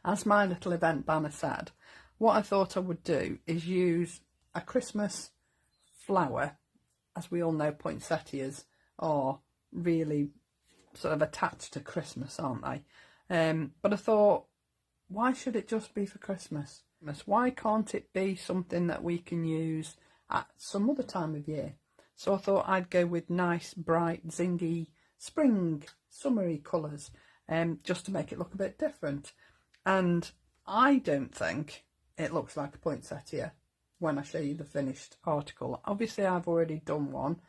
as my little event banner said, what I thought I would do is use a Christmas flower. As we all know, poinsettias are really sort of attached to Christmas, aren't they? But I thought, why should it just be for Christmas? Why can't it be something that we can use at some other time of year? So I thought I'd go with nice, bright, zingy, spring, summery colours, just to make it look a bit different. And I don't think it looks like a poinsettia when I show you the finished article. Obviously I've already done one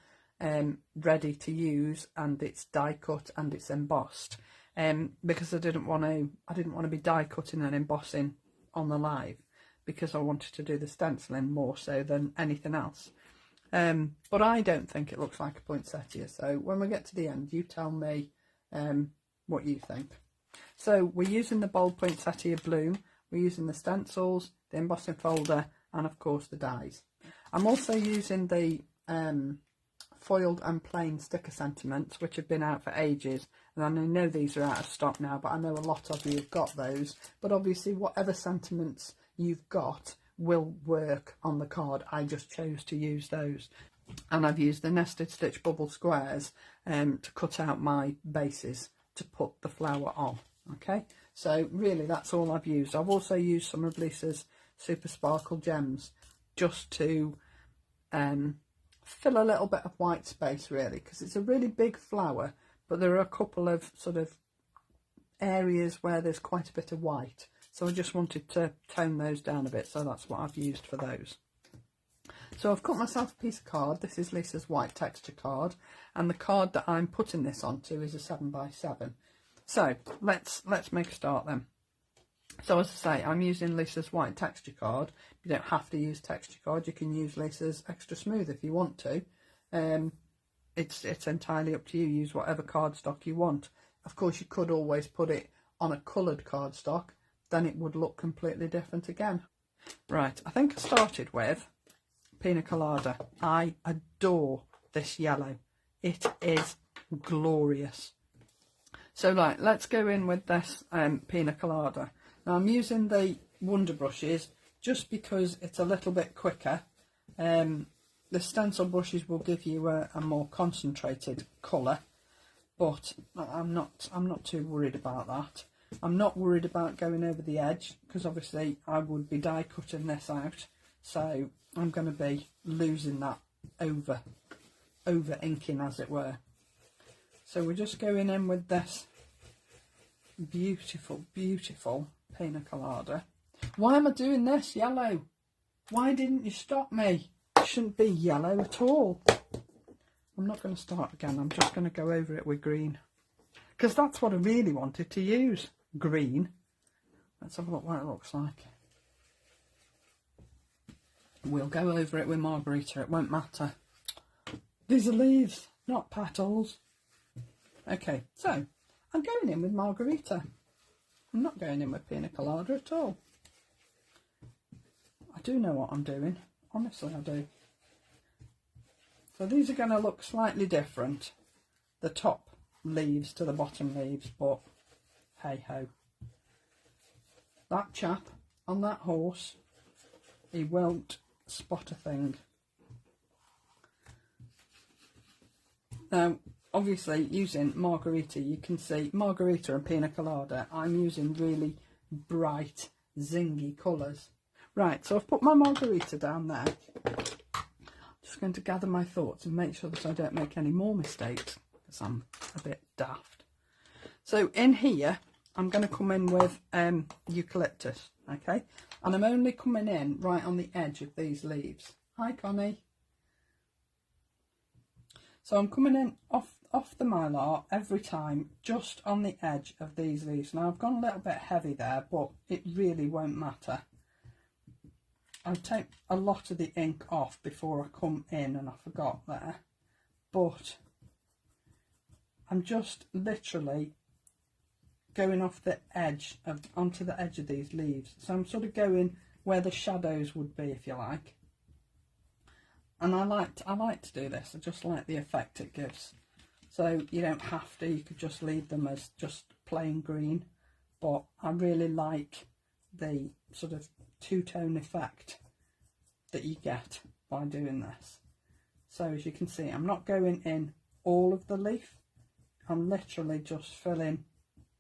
ready to use, and it's die cut and it's embossed, because I didn't want to be die cutting and embossing on the live, because I wanted to do the stenciling more so than anything else. But I don't think it looks like a poinsettia, so when we get to the end, you tell me what you think. So we're using the Bold Poinsettia Bloom, we're using the stencils, the embossing folder, and of course the dies. I'm also using the foiled and plain sticker sentiments, which have been out for ages, and I know these are out of stock now, but I know a lot of you have got those. But obviously whatever sentiments you've got will work on the card. I just chose to use those, and I've used the nested stitch bubble squares to cut out my bases to put the flower on. Okay, so really that's all I've used. I've also used some of Lisa's Super Sparkle gems just to fill a little bit of white space, really, because it's a really big flower, but there are a couple of sort of areas where there's quite a bit of white. So I just wanted to tone those down a bit, so that's what I've used for those. So I've cut myself a piece of card. This is Lisa's white texture card, and the card that I'm putting this onto is a 7x7. So let's make a start then. So as I say, I'm using Lisa's white texture card. You don't have to use texture card. You can use Lisa's extra smooth if you want to. It's entirely up to you. Use whatever cardstock you want. Of course, you could always put it on a coloured cardstock. Then it would look completely different again. Right, I think I started with Pina Colada. I adore this yellow. It is glorious. So right, let's go in with this Pina Colada. Now I'm using the Wonder Brushes just because it's a little bit quicker. The stencil brushes will give you a more concentrated colour, but I'm not too worried about that. I'm not worried about going over the edge, because obviously I would be die cutting this out, so I'm going to be losing that over inking, as it were. So we're just going in with this beautiful Pina Colada. Why am I doing this yellow? Why didn't you stop me? It shouldn't be yellow at all. I'm not going to start again. I'm just going to go over it with green, because that's what I really wanted to use. Green. Let's have a look what it looks like. We'll go over it with Margarita. It won't matter. These are leaves, not petals. Okay, so I'm going in with Margarita. I'm not going in with Pina Colada at all. I do know what I'm doing. Honestly, I do. So these are going to look slightly different. The top leaves to the bottom leaves, but hey ho. That chap on that horse, he won't spot a thing. Now, obviously, using Margarita, you can see Margarita and Pina Colada, I'm using really bright, zingy colours. Right, so I've put my Margarita down there. Just going to gather my thoughts and make sure that I don't make any more mistakes, because I'm a bit daft. So in here, I'm going to come in with eucalyptus, okay? And I'm only coming in right on the edge of these leaves. Hi, Connie. So I'm coming in off the mylar every time, just on the edge of these leaves. Now I've gone a little bit heavy there, but it really won't matter. I'll take a lot of the ink off before I come in, and I forgot there. But I'm just literally going off the edge onto the edge of these leaves. So I'm sort of going where the shadows would be, if you like. And I like to do this. I just like the effect it gives. So you don't have to. You could just leave them as just plain green. but I really like the sort of two-tone effect that you get by doing this. So as you can see, I'm not going in all of the leaf. I'm literally just filling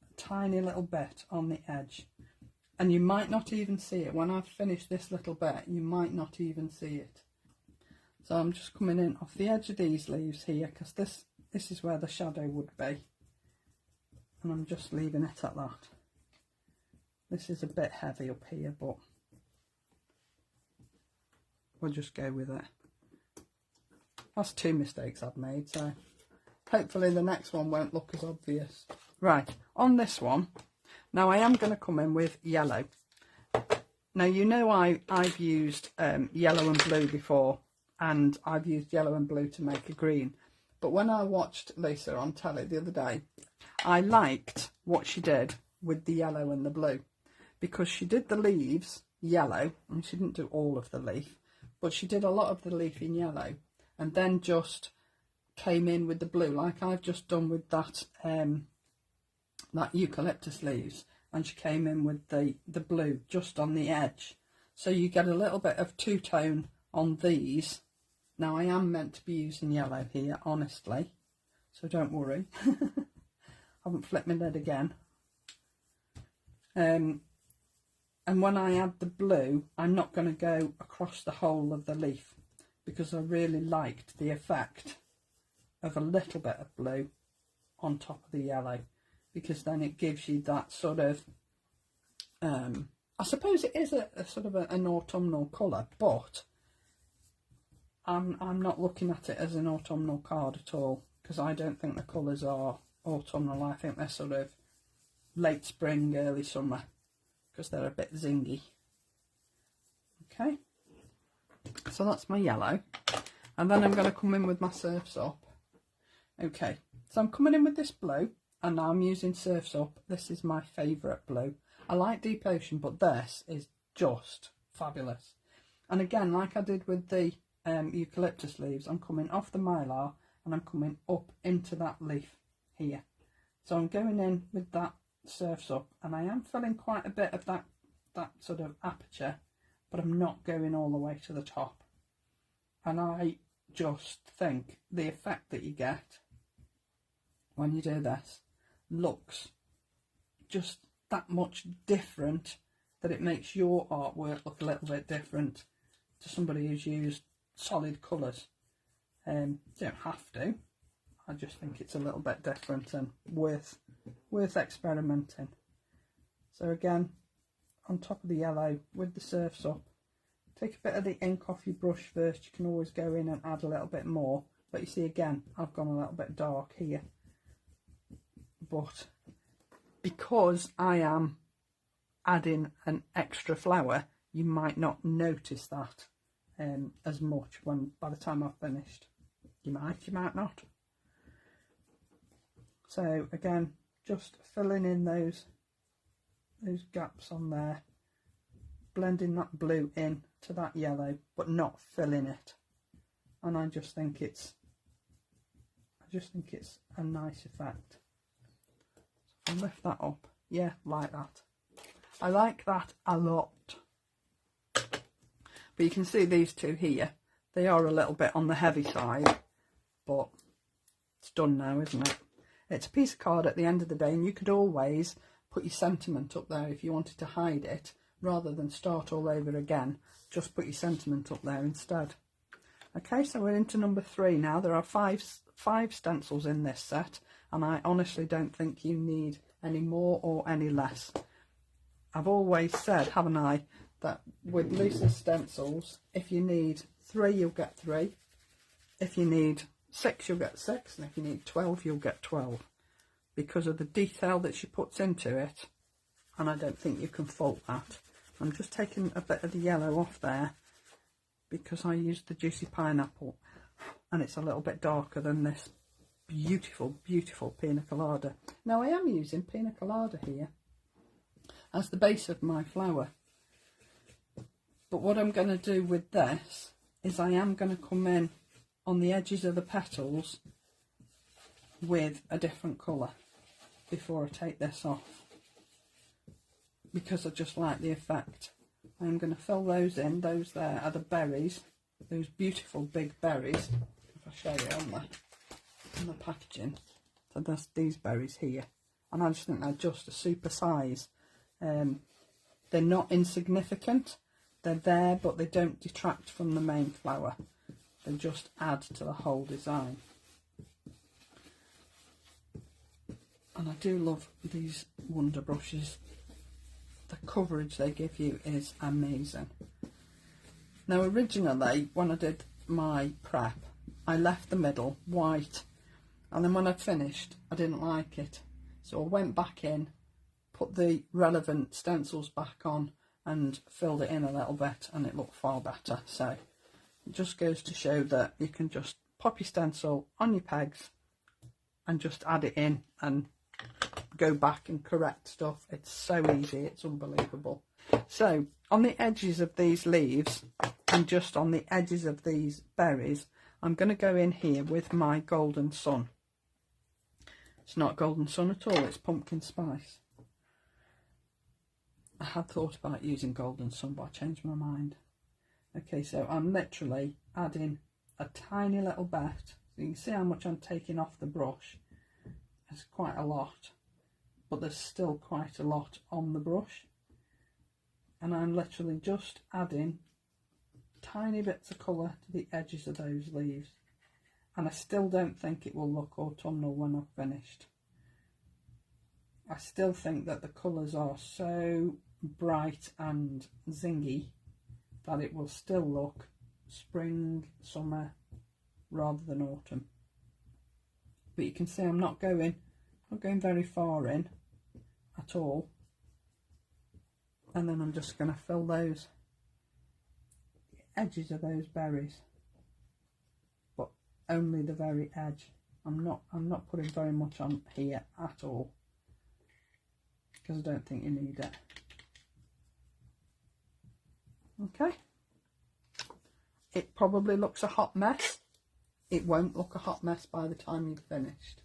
a tiny little bit on the edge. And you might not even see it. When I've finished this little bit, you might not even see it. So I'm just coming in off the edge of these leaves here, because this is where the shadow would be. And I'm just leaving it at that. This is a bit heavy up here, but we'll just go with it. That's 2 mistakes I've made, so hopefully the next one won't look as obvious. Right, on this one, now I am going to come in with yellow. Now you know I've used yellow and blue before, and I've used yellow and blue to make a green. But when I watched Lisa on telly the other day, I liked what she did with the yellow and the blue, because she did the leaves yellow, and she didn't do all of the leaf, but she did a lot of the leaf in yellow, and then just came in with the blue, like I've just done with that that eucalyptus leaves, and she came in with the blue just on the edge. So you get a little bit of two-tone on these. Now I am meant to be using yellow here, honestly, so don't worry. I haven't flipped my lid again. And when I add the blue, I'm not going to go across the whole of the leaf, because I really liked the effect of a little bit of blue on top of the yellow, because then it gives you that sort of, I suppose it is a sort of an autumnal colour, but I'm not looking at it as an autumnal card at all, because I don't think the colours are autumnal. I think they're sort of late spring, early summer, because they're a bit zingy. Okay, so that's my yellow, and then I'm going to come in with my Surf's Up. Okay, so I'm coming in with this blue, and now I'm using Surf's Up. This is my favourite blue. I like Deep Ocean, but this is just fabulous. And again, like I did with the eucalyptus leaves, I'm coming off the mylar and I'm coming up into that leaf here. So I'm going in with that Surf's Up, and I am filling quite a bit of that sort of aperture, but I'm not going all the way to the top. And I just think the effect that you get when you do this looks just that much different, that it makes your artwork look a little bit different to somebody who's used solid colours. You don't have to. I just think it's a little bit different and worth experimenting. So again, on top of the yellow with the Surf's Up, take a bit of the ink off your brush first. You can always go in and add a little bit more, but you see again I've gone a little bit dark here, but because I am adding an extra flower, you might not notice that as much by the time I've finished. You might not. So again, just filling in those gaps on there, blending that blue in to that yellow, but not filling it. And I just think it's a nice effect. So I'll lift that up. Yeah, like that. I like that a lot. But you can see these two here, they are a little bit on the heavy side, but it's done now, isn't it? It's a piece of card at the end of the day, and you could always put your sentiment up there if you wanted to hide it, rather than start all over again. Just put your sentiment up there instead. Okay, so we're into number 3 now. There are five stencils in this set, and I honestly don't think you need any more or any less. I've always said, haven't I, that with Lisa's stencils, if you need 3, you'll get 3. If you need 6, you'll get 6, and if you need 12, you'll get 12, because of the detail that she puts into it, and I don't think you can fault that. I'm just taking a bit of the yellow off there because I used the Juicy Pineapple, and it's a little bit darker than this beautiful, beautiful Pina Colada. Now I am using Pina Colada here as the base of my flower, but what I'm going to do with this is I am going to come in on the edges of the petals with a different colour before I take this off. because I just like the effect. I'm going to fill those in. Those there are the berries, those beautiful big berries. If I show you on the packaging. So there's these berries here, and I just think they're just a super size. They're not insignificant. They're there, but they don't detract from the main flower. They just add to the whole design. And I do love these wonder brushes. The coverage they give you is amazing. Now originally, when I did my prep, I left the middle white, and then when I'd finished, I didn't like it. So I went back in, put the relevant stencils back on, and filled it in a little bit, and it looked far better. So it just goes to show that you can just pop your stencil on your pegs and just add it in and go back and correct stuff. It's so easy, it's unbelievable. So on the edges of these leaves and just on the edges of these berries, I'm going to go in here with my Golden Sun. It's not Golden Sun at all, it's pumpkin spice. I had thought about using Golden Sun, but I changed my mind. Okay, so I'm literally adding a tiny little bit. So you can see how much I'm taking off the brush. It's quite a lot, but there's still quite a lot on the brush. And I'm literally just adding tiny bits of colour to the edges of those leaves. And I still don't think it will look autumnal when I've finished. I still think that the colours are so bright and zingy that it will still look spring, summer rather than autumn. But you can see I'm not going very far in at all. And then I'm just going to fill those edges of those berries, but only the very edge. I'm not putting very much on here at all, because I don't think you need it. Okay, it probably looks a hot mess. It won't look a hot mess by the time you've finished.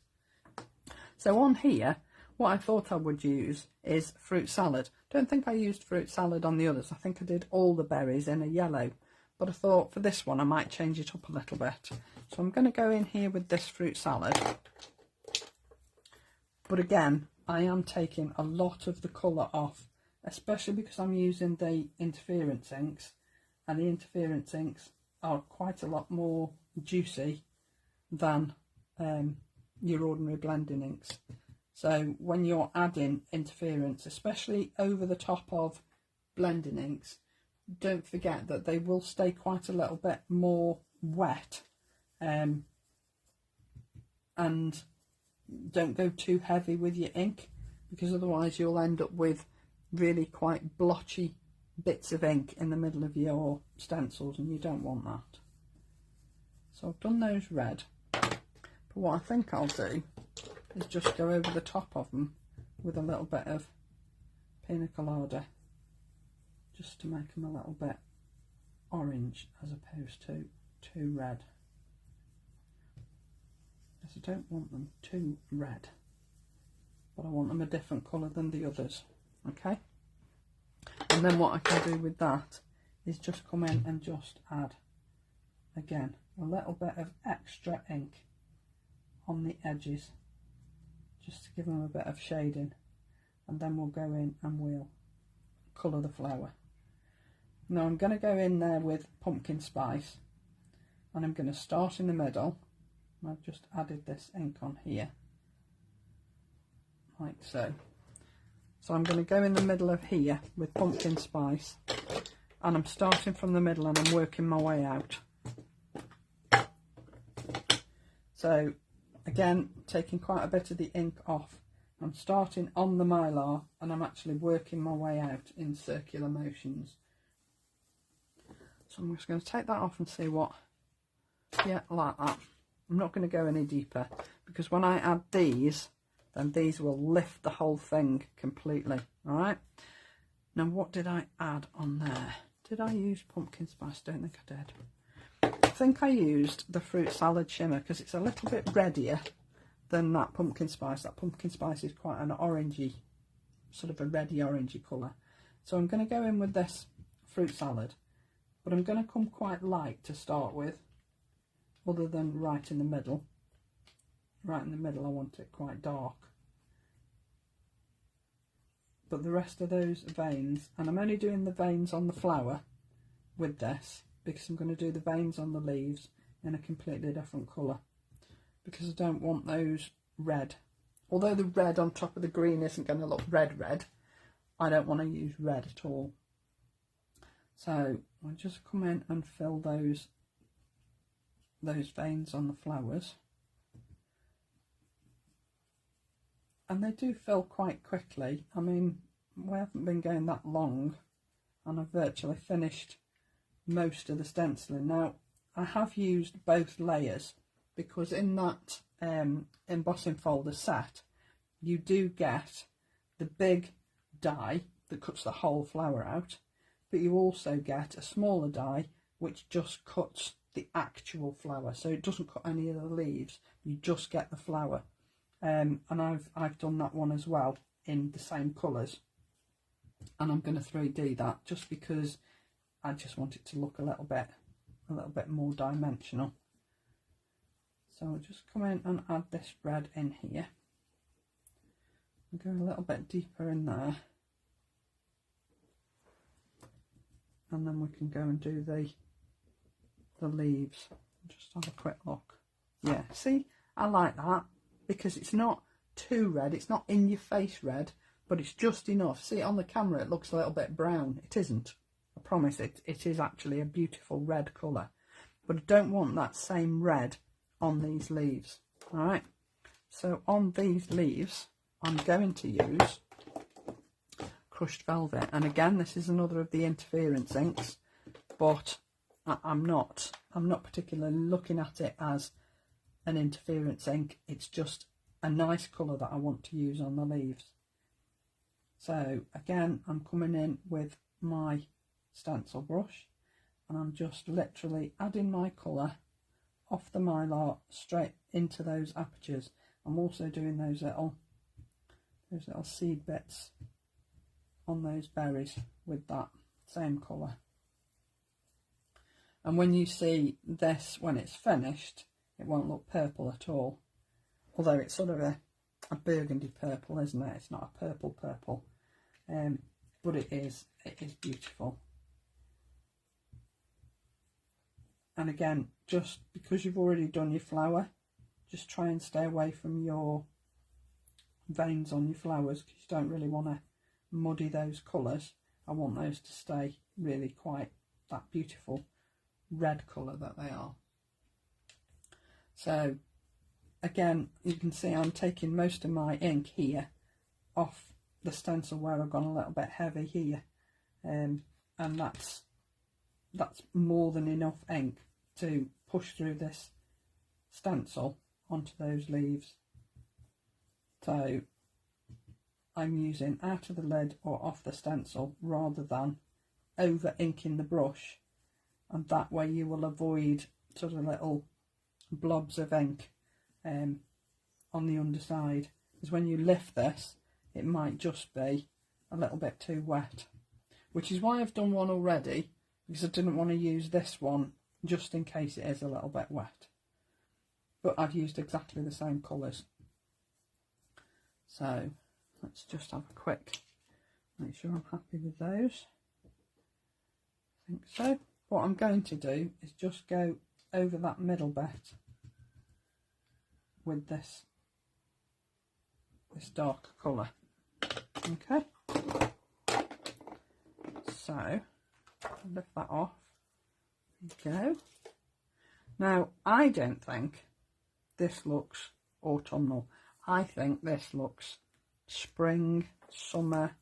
So on here, what I thought I would use is fruit salad. Don't think I used fruit salad on the others. I think I did all the berries in a yellow, but I thought for this one I might change it up a little bit. So I'm going to go in here with this fruit salad. But again, I am taking a lot of the colour off, especially because I'm using the interference inks, and the interference inks are quite a lot more juicy than your ordinary blending inks. So when you're adding interference, especially over the top of blending inks, don't forget that they will stay quite a little bit more wet, and don't go too heavy with your ink, because otherwise you'll end up with really quite blotchy bits of ink in the middle of your stencils, and you don't want that. So I've done those red, but what I think I'll do is just go over the top of them with a little bit of pina colada, just to make them a little bit orange as opposed to too red, because I don't want them too red, but I want them a different colour than the others. Okay, and then what I can do with that is just come in and just add again a little bit of extra ink on the edges, just to give them a bit of shading, and then we'll go in and we'll colour the flower. Now I'm going to go in there with pumpkin spice, and I'm going to start in the middle. I've just added this ink on here like so. So I'm going to go in the middle of here with pumpkin spice, and I'm starting from the middle and I'm working my way out. So again, taking quite a bit of the ink off, I'm starting on the mylar and I'm actually working my way out in circular motions. So I'm just going to take that off and see what, yeah, like that. I'm not going to go any deeper, because when I add these, then these will lift the whole thing completely. All right, now what did I add on there? Did I use pumpkin spice? Don't think I did. I think I used the fruit salad shimmer, because it's a little bit reddier than that pumpkin spice. That pumpkin spice is quite an orangey sort of a reddy orangey colour. So I'm going to go in with this fruit salad, but I'm going to come quite light to start with, other than right in the middle. Right in the middle I want it quite dark. But the rest of those veins, and I'm only doing the veins on the flower with this because I'm going to do the veins on the leaves in a completely different colour, because I don't want those red. Although the red on top of the green isn't going to look red, I don't want to use red at all. So I'll just come in and fill those veins on the flowers. And they do fill quite quickly. I mean, we haven't been going that long and I've virtually finished most of the stenciling. Now, I have used both layers because in that embossing folder set, you do get the big die that cuts the whole flower out, but you also get a smaller die which just cuts the actual flower. So it doesn't cut any of the leaves, you just get the flower. And I've done that one as well in the same colours, and I'm going to 3D that just because I just want it to look a little bit more dimensional. So I'll just come in and add this red in here and go a little bit deeper in there, and then we can go and do the leaves. Just have a quick look. Yeah, see, I like that, because it's not too red, it's not in your face red, but it's just enough. See, on the camera it looks a little bit brown. It isn't, I promise. It is actually a beautiful red colour, but I don't want that same red on these leaves. Alright, so on these leaves I'm going to use crushed velvet, and again this is another of the interference inks, but I'm not particularly looking at it as an interference ink. It's just a nice colour that I want to use on the leaves. So again, I'm coming in with my stencil brush and I'm just literally adding my colour off the mylar straight into those apertures. I'm also doing those little seed bits on those berries with that same colour. And when you see this, when it's finished, it won't look purple at all, although it's sort of a burgundy purple, isn't it? It's not a purple, but it is beautiful. And again, just because you've already done your flower, just try and stay away from your veins on your flowers, because you don't really want to muddy those colours. I want those to stay really quite that beautiful red colour that they are. So again, you can see I'm taking most of my ink here off the stencil where I've gone a little bit heavy here, and that's more than enough ink to push through this stencil onto those leaves. So I'm using out of the lid or off the stencil rather than over inking the brush, and that way you will avoid sort of little blobs of ink on the underside, because when you lift this it might just be a little bit too wet, which is why I've done one already, because I didn't want to use this one just in case it is a little bit wet, but I've used exactly the same colours. So let's just have a quick, make sure I'm happy with those. I think so. What I'm going to do is just go over that middle bit with this darker colour. Okay, so lift that off. There we go. Now I don't think this looks autumnal. I think this looks spring, summer,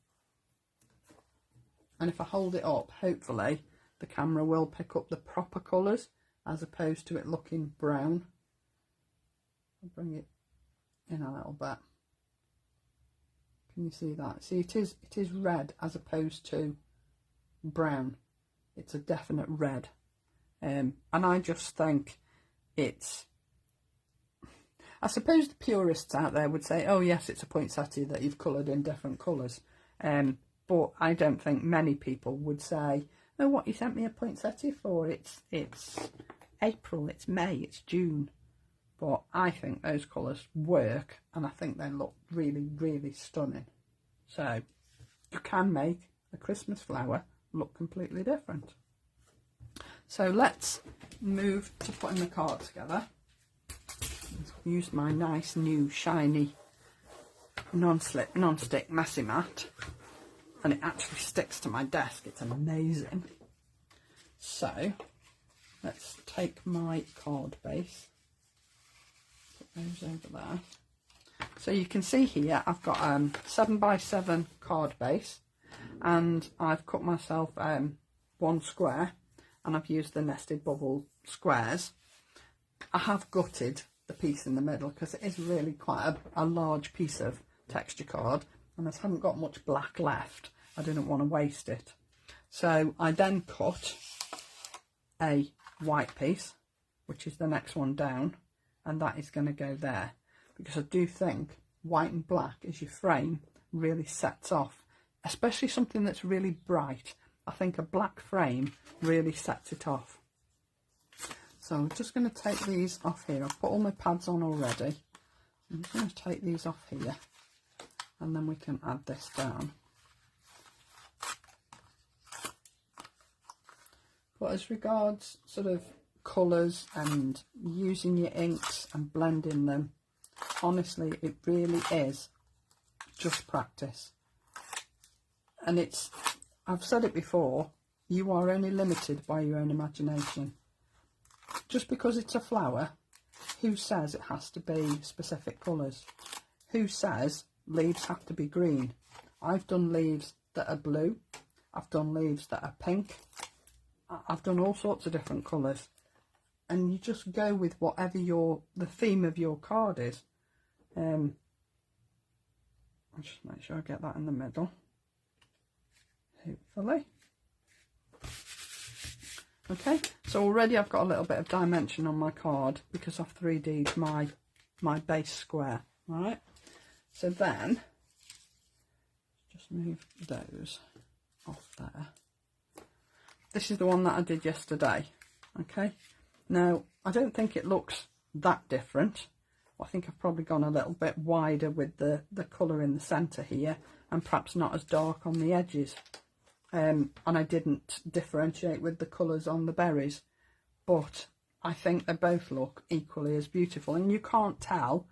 and if I hold it up, hopefully the camera will pick up the proper colours as opposed to it looking brown. I'll bring it in a little bit. Can you see that? See, it is red as opposed to brown. It's a definite red, and I just think it's, I suppose the purists out there would say, oh yes, it's a poinsettia that you've coloured in different colours, But I don't think many people would say, oh, what you sent me a poinsettia for? It's April, it's May, it's June. But I think those colours work, and I think they look really, really stunning. So you can make a Christmas flower look completely different. So let's move to putting the card together. Use my nice new shiny non-stick messy mat, and it actually sticks to my desk. It's amazing. So let's take my card base, put those over there. So you can see here I've got 7x7 card base, and I've cut myself one square, and I've used the nested bubble squares. I have gutted the piece in the middle because it is really quite a large piece of texture card, and I haven't got much black left. I didn't want to waste it. So I then cut a white piece, which is the next one down, and that is going to go there, because I do think white and black as your frame really sets off, especially something that's really bright. I think a black frame really sets it off. So I'm just going to take these off here. I've put all my pads on already. I'm just going to take these off here, and then we can add this down. But as regards sort of colours and using your inks and blending them, honestly, it really is just practice. And I've said it before, you are only limited by your own imagination. Just because it's a flower, who says it has to be specific colours? Who says leaves have to be green? I've done leaves that are blue, I've done leaves that are pink, I've done all sorts of different colours, and you just go with whatever the theme of your card is. I'll just make sure I get that in the middle, hopefully. Okay, so already I've got a little bit of dimension on my card because I've 3D'd my base square. All right, so then just move those off there. This is the one that I did yesterday. Okay, now I don't think it looks that different. I think I've probably gone a little bit wider with the colour in the centre here, and perhaps not as dark on the edges. And I didn't differentiate with the colours on the berries, but I think they both look equally as beautiful, and you can't tell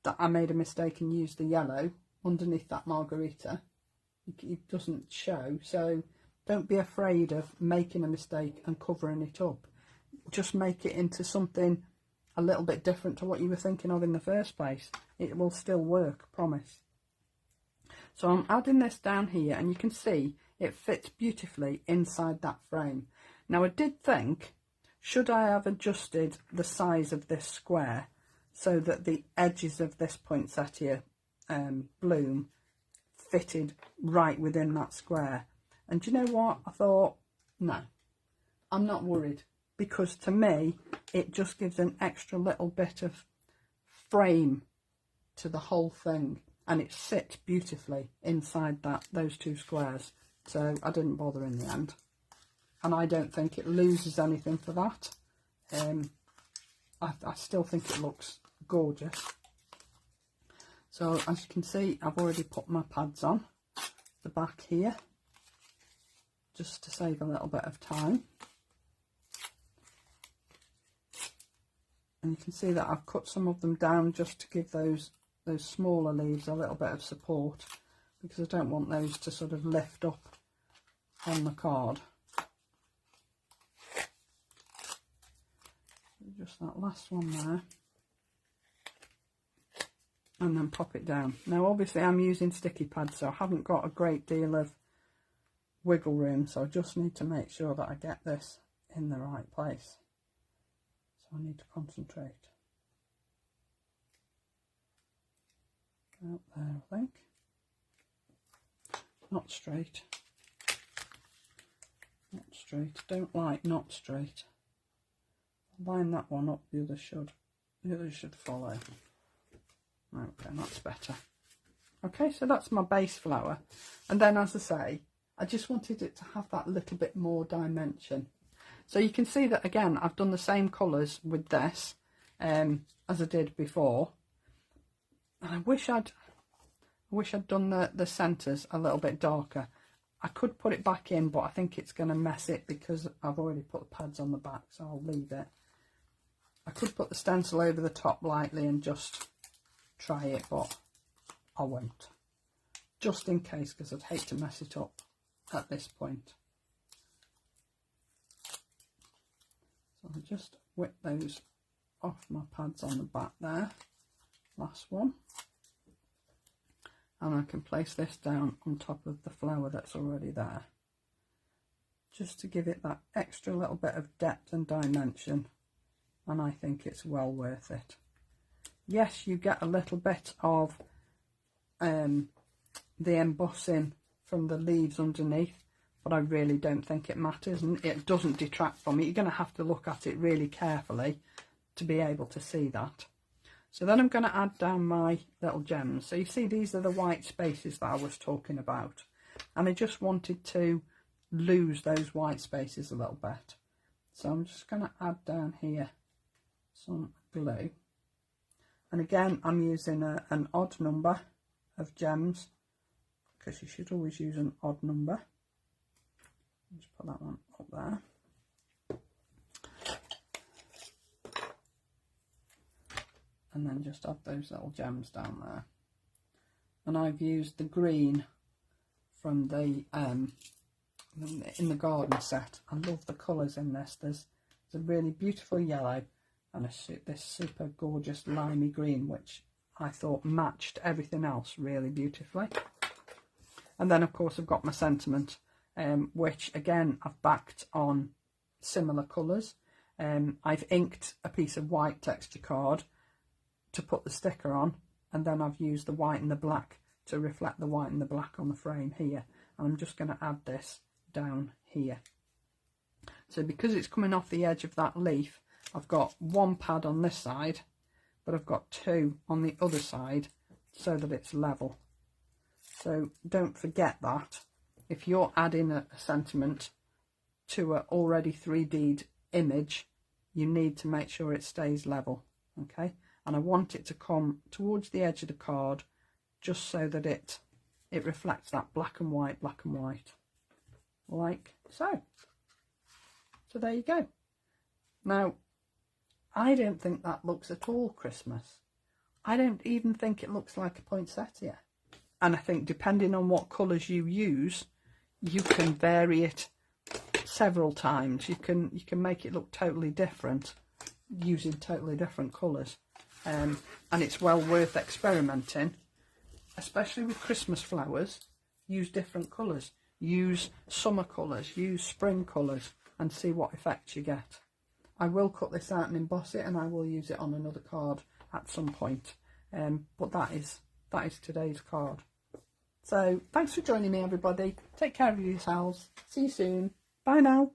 that I made a mistake and used the yellow underneath that margarita. It doesn't show, so don't be afraid of making a mistake and covering it up. Just make it into something a little bit different to what you were thinking of in the first place. It will still work, promise. So I'm adding this down here, and you can see it fits beautifully inside that frame. Now I did think, should I have adjusted the size of this square so that the edges of this poinsettia bloom fitted right within that square? And do you know what? I thought, no, I'm not worried, because to me it just gives an extra little bit of frame to the whole thing, and it sits beautifully inside those two squares. So I didn't bother in the end, and I don't think it loses anything for that. I still think it looks gorgeous. So as you can see, I've already put my pads on the back here, just to save a little bit of time. And you can see that I've cut some of them down just to give those smaller leaves a little bit of support, because I don't want those to sort of lift up on the card. Just that last one there, and then pop it down. Now obviously I'm using sticky pads, so I haven't got a great deal of wiggle room, so I just need to make sure that I get this in the right place. So I need to concentrate. Out there, I think. Not straight. Not straight. Don't like not straight. Line that one up, the other should follow. Okay, that's better. Okay, so that's my base flower. And then, as I say, I just wanted it to have that little bit more dimension. So you can see that, again, I've done the same colours with this as I did before. And I wish I'd done the centres a little bit darker. I could put it back in, but I think it's going to mess it because I've already put the pads on the back, so I'll leave it. I could put the stencil over the top lightly and just try it, but I won't. Just in case, because I'd hate to mess it up at this point. So I'll just whip those off my pads on the back there. Last one. And I can place this down on top of the flower that's already there, just to give it that extra little bit of depth and dimension, and I think it's well worth it. Yes, you get a little bit of the embossing from the leaves underneath, but I really don't think it matters, and it doesn't detract from it. You're going to have to look at it really carefully to be able to see that. So then I'm going to add down my little gems. So you see, these are the white spaces that I was talking about. And I just wanted to lose those white spaces a little bit. So I'm just going to add down here some glue. And again, I'm using an odd number of gems, because you should always use an odd number. Just put that one up there. And then just add those little gems down there. And I've used the green from the in the garden set. I love the colours in this. There's a really beautiful yellow and this super gorgeous limey green, which I thought matched everything else really beautifully. And then of course I've got my sentiment, which again I've backed on similar colours. I've inked a piece of white texture card to put the sticker on, and then I've used the white and the black to reflect the white and the black on the frame here, and I'm just going to add this down here. So because it's coming off the edge of that leaf, I've got one pad on this side, but I've got two on the other side so that it's level. So don't forget that if you're adding a sentiment to an already 3D'd image, you need to make sure it stays level. Okay, and I want it to come towards the edge of the card, just so that it reflects that black and white, like so. So there you go. Now, I don't think that looks at all Christmas. I don't even think it looks like a poinsettia. And I think depending on what colours you use, you can vary it several times. You can make it look totally different using totally different colours. And it's well worth experimenting, especially with Christmas flowers. Use different colours, use summer colours, use spring colours, and see what effect you get. I will cut this out and emboss it, and I will use it on another card at some point. But that is today's card. So thanks for joining me, everybody. Take care of yourselves. See you soon. Bye now.